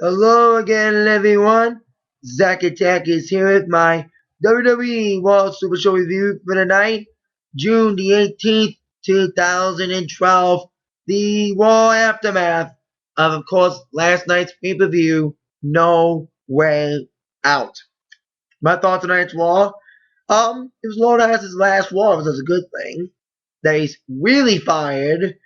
Hello again, everyone. Zack Attack is here with my WWE Raw Supershow review for tonight, June the 18th, 2012. The Raw aftermath of course, last night's pay-per-view, No Way Out. My thoughts on tonight's Raw. It was Laurinaitis' last Raw, which was a good thing. That he's really fired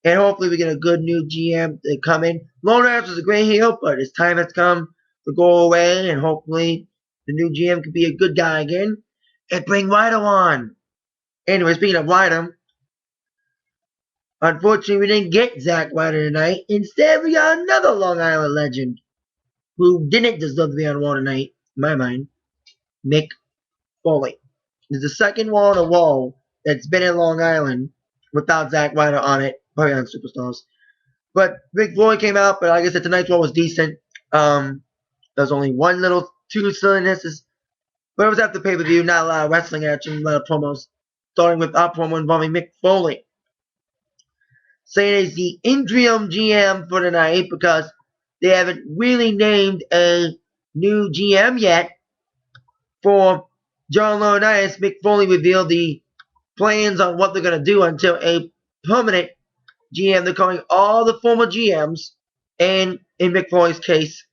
and hopefully we get a good new GM to come in. Laurinaitis was a great heel, but his time has come to go away, and hopefully the new GM can be a good guy again and bring Ryder on. Anyway, speaking of Ryder, unfortunately we didn't get Zack Ryder tonight. Instead, we got another Long Island legend who didn't deserve to be on Raw tonight, in my mind, Mick Foley. It's the second Raw in a row that's been in Long Island without Zack Ryder on it, probably on Superstars. But Mick Foley came out, but like I said, tonight's one was decent. There's only one little two sillinesses, but it was after pay-per-view, not a lot of wrestling action, a lot of promos, starting with our promo involving Mick Foley, saying he's the interim GM for tonight because they haven't really named a new GM yet for John Laurinaitis. Mick Foley revealed the plans on what they're going to do until a permanent GM. They're calling all the former GMs, and in Mick Foley's case,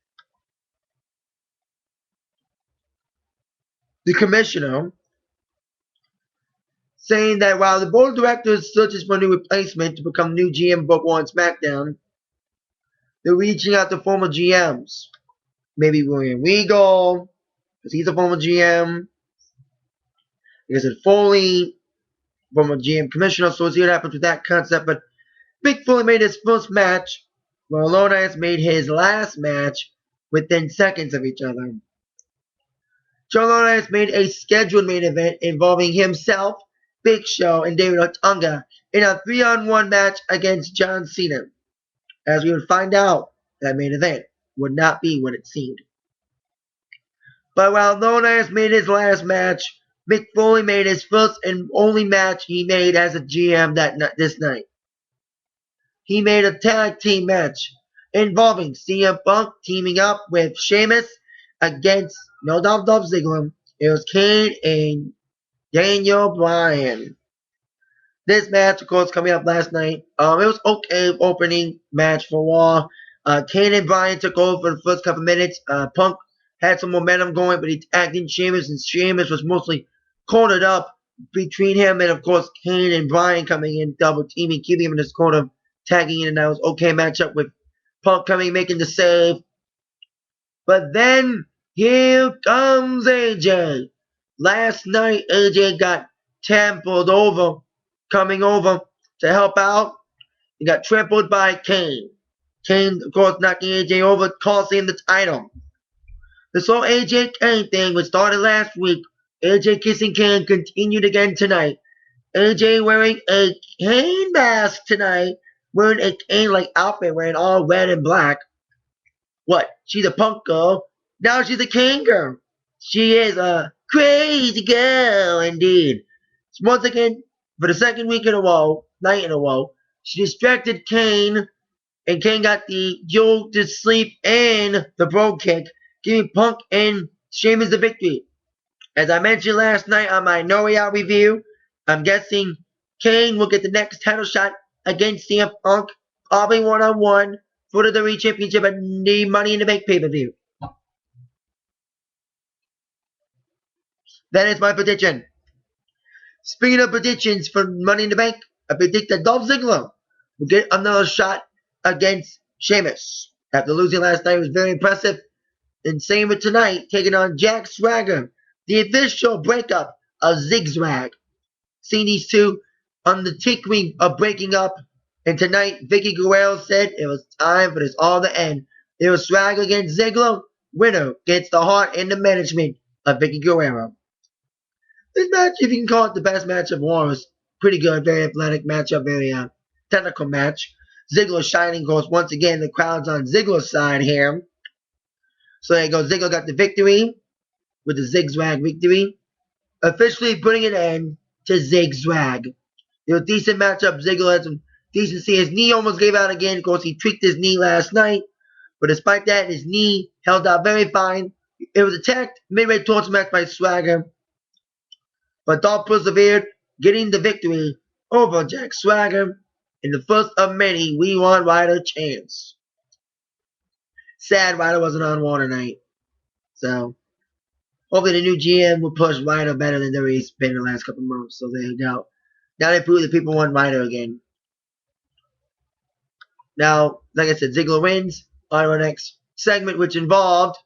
the commissioner, saying that while the board of directors searches for a new replacement to become new GM both Raw and SmackDown, they're reaching out to former GMs. Maybe William Regal, because he's a former GM. Like I said, Foley, former GM commissioner, so we'll see what happens with that concept. But Mick Foley made his first match, while Laurinaitis made his last match within seconds of each other. John Laurinaitis made a scheduled main event involving himself, Big Show, and David Otunga in a 3-on-1 match against John Cena. As we would find out, that main event would not be what it seemed. But while Laurinaitis made his last match, Mick Foley made his first and only match he made as a GM this night. He made a tag team match involving CM Punk teaming up with Sheamus against Dolph Ziggler. It was Kane and Daniel Bryan. This match, of course, coming up last night. It was okay opening match for Raw. Kane and Bryan took over for the first couple minutes. Punk had some momentum going, but he tagged in Sheamus, and Sheamus was mostly cornered up between him and, of course, Kane and Bryan coming in, double teaming, keeping him in his corner, tagging in, and that was okay matchup with Punk coming, making the save. But then here comes AJ. Last night, AJ got trampled over, coming over to help out. He got trampled by Kane. Kane, of course, knocking AJ over, costing him the title. This whole AJ Kane thing, which started last week, AJ kissing Kane, continued again tonight. AJ wearing a Kane mask tonight, wearing a Kane-like outfit, wearing all red and black. What? She's a Punk girl. Now she's a Kane girl. She is a crazy girl indeed. Once again, for the second week in a row, night in a row, she distracted Kane, and Kane got the jolt to sleep and the bro kick, giving Punk and Sheamus the victory. As I mentioned last night on my No Way Out review, I'm guessing Kane will get the next title shot against CM Punk, probably one-on-one for the WWE Championship at the Money in the Bank pay-per-view. That is my prediction. Speaking of predictions for Money in the Bank, I predict that Dolph Ziggler will get another shot against Sheamus. After losing last night, it was very impressive. And same with tonight, taking on Jack Swagger, the official breakup of Zigzag. Seeing these two on the tinkering of breaking up. And tonight, Vicky Guerrero said it was time for this all to end. It was Swagger against Ziggler. Winner gets the heart and the management of Vicky Guerrero. This match, if you can call it the best match of Raw, was pretty good. Very athletic matchup, very technical match. Ziggler shining, goes once again. The crowd's on Ziggler's side here. So there you go. Ziggler got the victory with the Zigzag victory, officially putting an end to Zigzag. It was a decent matchup. Ziggler had some decency. His knee almost gave out again. Of course, he tweaked his knee last night. But despite that, his knee held out very fine. It was attacked midway towards the match by Swagger, but Dolph persevered, getting the victory over Jack Swagger in the first of many We Want Ryder chants. Sad Ryder wasn't on Raw tonight. So, hopefully the new GM will push Ryder better than WWE's been in the last couple months. So there you go. Now they prove that people want Ryder again. Now, like I said, Ziggler wins on our next segment, which involved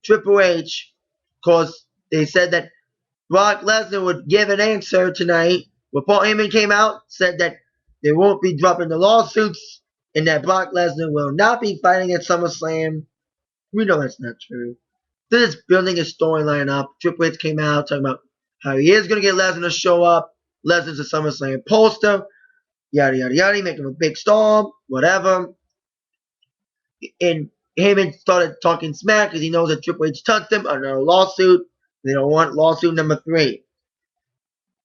Triple H. Of course, they said that Brock Lesnar would give an answer tonight. Well, Paul Heyman came out, said that they won't be dropping the lawsuits and that Brock Lesnar will not be fighting at SummerSlam. We know that's not true. They're just building a storyline up. Triple H came out talking about how he is going to get Lesnar to show up. Lesnar's a SummerSlam poster. Yada, yada, yada. Make him a big star. Whatever. And Heyman started talking smack because he knows that Triple H touched him under a lawsuit. They don't want lawsuit number 3.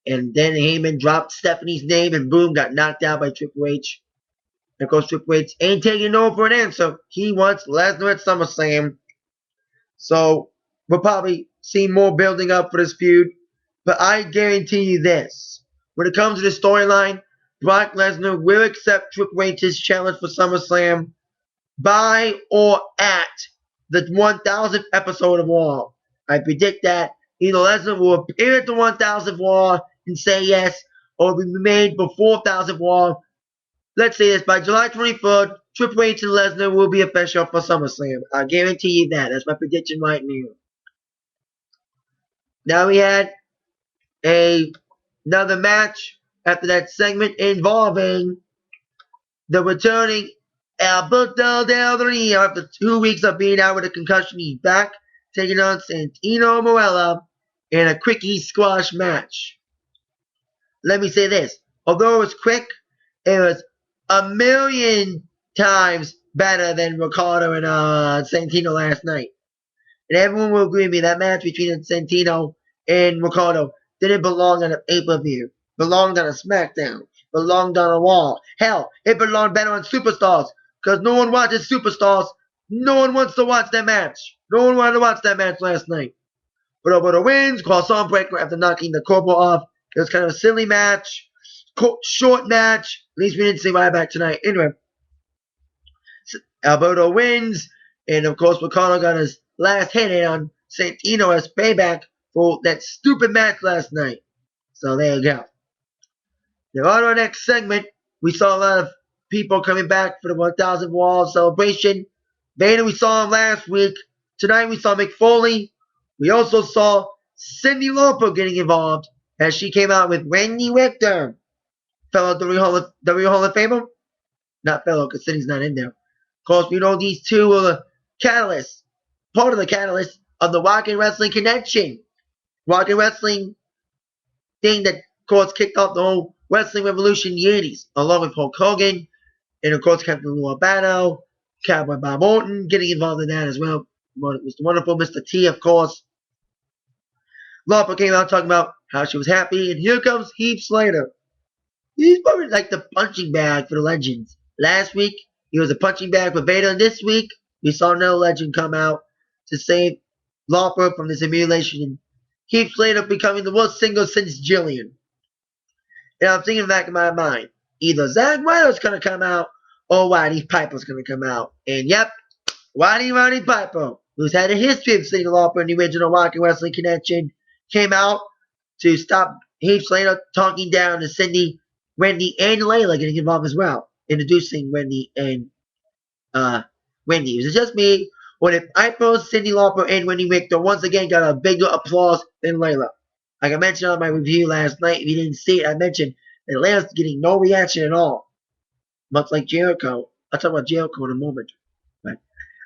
And then Heyman dropped Stephanie's name and boom, got knocked out by Triple H. And of course, Triple H ain't taking no for an answer. He wants Lesnar at SummerSlam. So we'll probably see more building up for this feud. But I guarantee you this. When it comes to the storyline, Brock Lesnar will accept Triple H's challenge for SummerSlam by or at the 1000th episode of Raw. I predict that either Lesnar will appear at the 1000th Raw and say yes, or will be made before 1000th Raw. Let's say this, by July 23rd, Triple H and Lesnar will be official for SummerSlam. I guarantee you that. That's my prediction right now. Now we had another match after that segment involving the returning Alberto Del Rio after 2 weeks of being out with a concussion. He's back, taking on Santino Marella in a quickie squash match. Let me say this. Although it was quick, it was a million times better than Ricardo and Santino last night. And everyone will agree with me, that match between Santino and Ricardo didn't belong on a pay-per-view. Belonged on a SmackDown. Belonged on a Raw. Hell, it belonged better on Superstars. Because no one watches Superstars. No one wants to watch that match. No one wanted to watch that match last night. But Alberto wins, calls Stormbreaker after knocking the Corporal off. It was kind of a silly match. Short match. At least we didn't see Ryback tonight. Anyway. Alberto wins. And of course, Ricardo got his last hit in on Santino as payback for that stupid match last night. So there you go. Now on our next segment, we saw a lot of people coming back for the 1000 Wall celebration. Vader, we saw him last week. Tonight we saw Mick Foley. We also saw Cyndi Lauper getting involved as she came out with Randy Richter, fellow WWE Hall of Famer. Not fellow, because Cindy's not in there. Of course, we know these two are the catalysts, part of the catalyst of the Walking Wrestling Connection. Walking Wrestling thing that, of course, kicked off the whole wrestling revolution in the 80s, along with Hulk Hogan, and of course, Captain Lou Albano, Cowboy Bob Orton getting involved in that as well. It was the wonderful Mr. T, of course. Lauper came out talking about how she was happy, and here comes Heath Slater. He's probably like the punching bag for the legends. Last week, he was a punching bag for Vader, and this week, we saw another legend come out to save Lauper from this humiliation, and Heath Slater becoming the worst single since Jillian. And I'm thinking back in my mind, either Zack Ryder's going to come out, or Roddy Piper's going to come out. And yep, Roddy Piper, who's had a history of seeing Lauper in the original Walking Wrestling Connection, came out to stop Heath Slater talking down to Cyndi, Wendy, and Layla getting involved as well, introducing Wendy and Wendy. It was just me, when if Piper, Cyndi Lauper, and Wendy Richter once again got a bigger applause than Layla. Like I mentioned on my review last night, if you didn't see it, I mentioned that Layla's getting no reaction at all. Much like Jericho. I'll talk about Jericho in a moment. But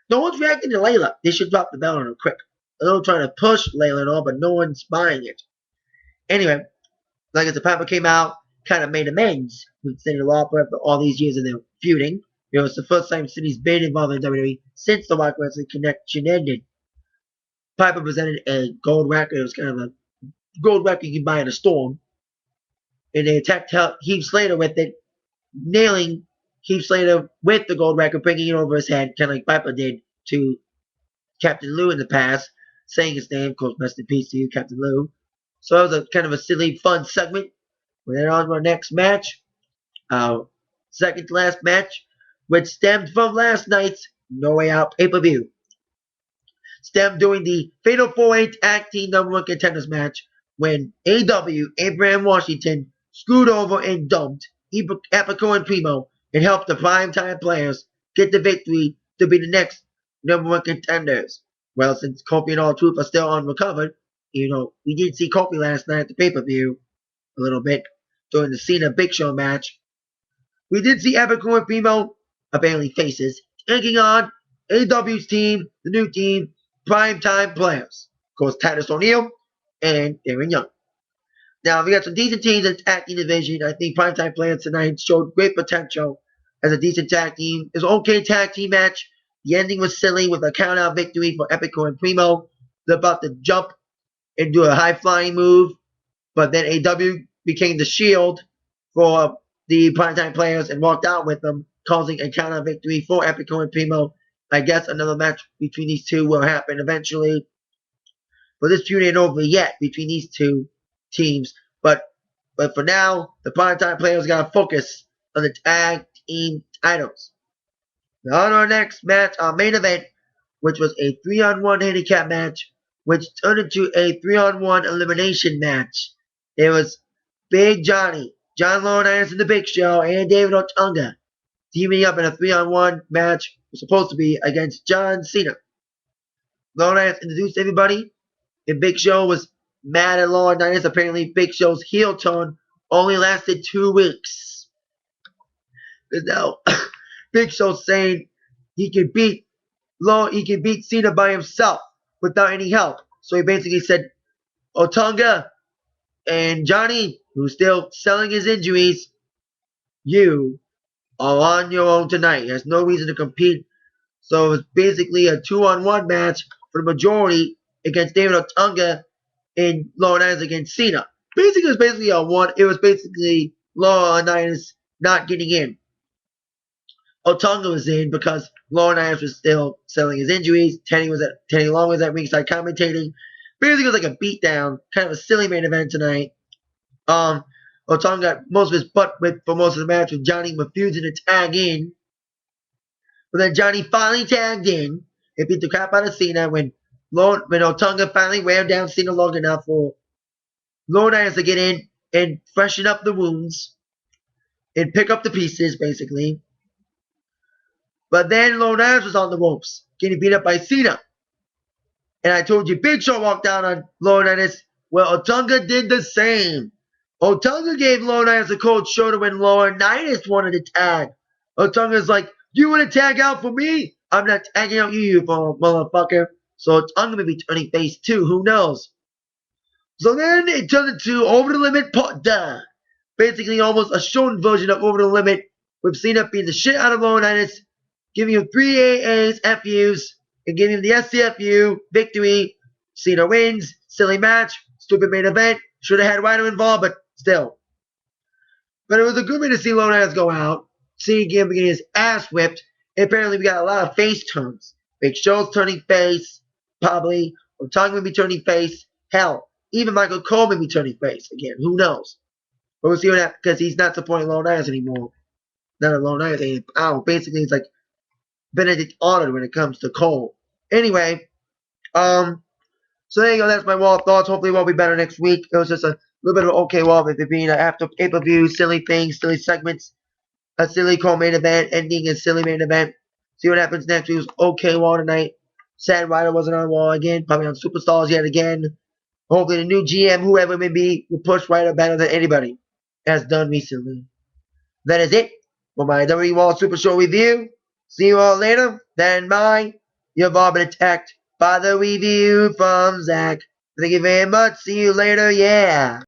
no one's reacting to Layla. They should drop the bell on her quick. They're trying to push Layla and all, but no one's buying it. Anyway, like I said, Piper came out, kind of made amends with Cyndi Lauper after all these years of their feuding. It was the first time Cindy's been involved in WWE since the Walking Wrestling Connection ended. Piper presented a gold record. It was kind of a gold record you can buy in a storm. And they attacked Heath Slater with it, nailing Heath Slater with the gold record, bringing it over his head, kind of like Piper did to Captain Lou in the past, saying his name, of course, rest in peace to you, Captain Lou. So that was a kind of a silly, fun segment. We're then on to our next match, our second to last match, which stemmed from last night's No Way Out pay-per-view. Stemmed during the Fatal 4-Way Tag Team #1 Contenders match when AW Abraham Washington screwed over and dumped Epico and Primo and helped the primetime players get the victory to be the next #1 contenders. Well, since Kofi and R-Truth are still unrecovered, we did see Kofi last night at the pay-per-view a little bit during the Cena Big Show match. We did see Epico and Primo, apparently faces, taking on AW's team, the new team, primetime players. Of course, Titus O'Neil and Darren Young. Now, we got some decent teams in the tag team division. I think primetime players tonight showed great potential as a decent tag team. It was an okay tag team match. The ending was silly with a count-out victory for Epico and Primo. They're about to jump and do a high-flying move, but then AW became the shield for the primetime players and walked out with them, causing a count-out victory for Epico and Primo. I guess another match between these two will happen eventually. But this feud ain't over yet between these two teams. But for now, the primetime players got to focus on the tag team titles. Now on our next match, our main event, which was a 3-on-1 handicap match, which turned into a 3-on-1 elimination match. It was Big Johnny, John Laurinaitis and the Big Show, and David Otunga teaming up in a 3-on-1 match. It was supposed to be against John Cena. Laurinaitis introduced everybody, and Big Show was mad at Laurinaitis. Apparently, Big Show's heel turn only lasted 2 weeks. And now, Big Show's saying he can beat Cena by himself without any help. So he basically said, Otunga and Johnny, who's still selling his injuries, you are on your own tonight. He has no reason to compete. So it was basically a 2-on-1 match for the majority against David Otunga and Laurinaitis against Cena. Basically, it was basically Laurinaitis not getting in. Otunga was in because Laurinaitis was still selling his injuries. Teddy Long was at ringside commentating. Basically, it was like a beatdown, kind of a silly main event tonight. Otunga got most of his butt whipped for most of the match with Johnny refusing to tag in. But then Johnny finally tagged in and beat the crap out of Cena when Otunga finally ran down Cena long enough for Laurinaitis to get in and freshen up the wounds and pick up the pieces, basically. But then Laurinaitis was on the ropes, getting beat up by Cena. And I told you, Big Show walked down on Laurinaitis. Well, Otunga did the same. Otunga gave Laurinaitis a cold shoulder when Laurinaitis wanted to tag. Otunga's like, you want to tag out for me? I'm not tagging out you motherfucker. So Otunga may be turning face too. Who knows? So then it turned into Over the Limit Part Done. Basically almost a shortened version of Over the Limit with Cena beating the shit out of Laurinaitis, giving him 3 AAs, FUs, and giving him the SCFU victory. Cena wins. Silly match. Stupid main event. Should have had Rhino involved, but still. But it was a good way to see Laurinaitis go out. Seeing him getting his ass whipped. And apparently we got a lot of face turns. Big Show's turning face. Probably. Otunga may be turning face. Hell, even Michael Cole may be turning face again. Who knows? But we'll see what happens because he's not supporting Laurinaitis anymore. Not a Laurinaitis. Basically, it's like Benedict Arnold when it comes to Cole. Anyway, so there you go. That's my Raw thoughts. Hopefully, we'll be better next week. It was just a little bit of an okay Raw with it being after pay-per-view, silly things, silly segments, a silly co-main event, ending a silly main event. See what happens next week. It was okay Raw tonight. Sad Ryder wasn't on Raw again. Probably on Superstars yet again. Hopefully, the new GM, whoever it may be, will push Ryder better than anybody has done recently. That is it for my WWE Raw Super Show review. See you all later. Then bye. You've all been attacked by the review from Zach. Thank you very much. See you later. Yeah.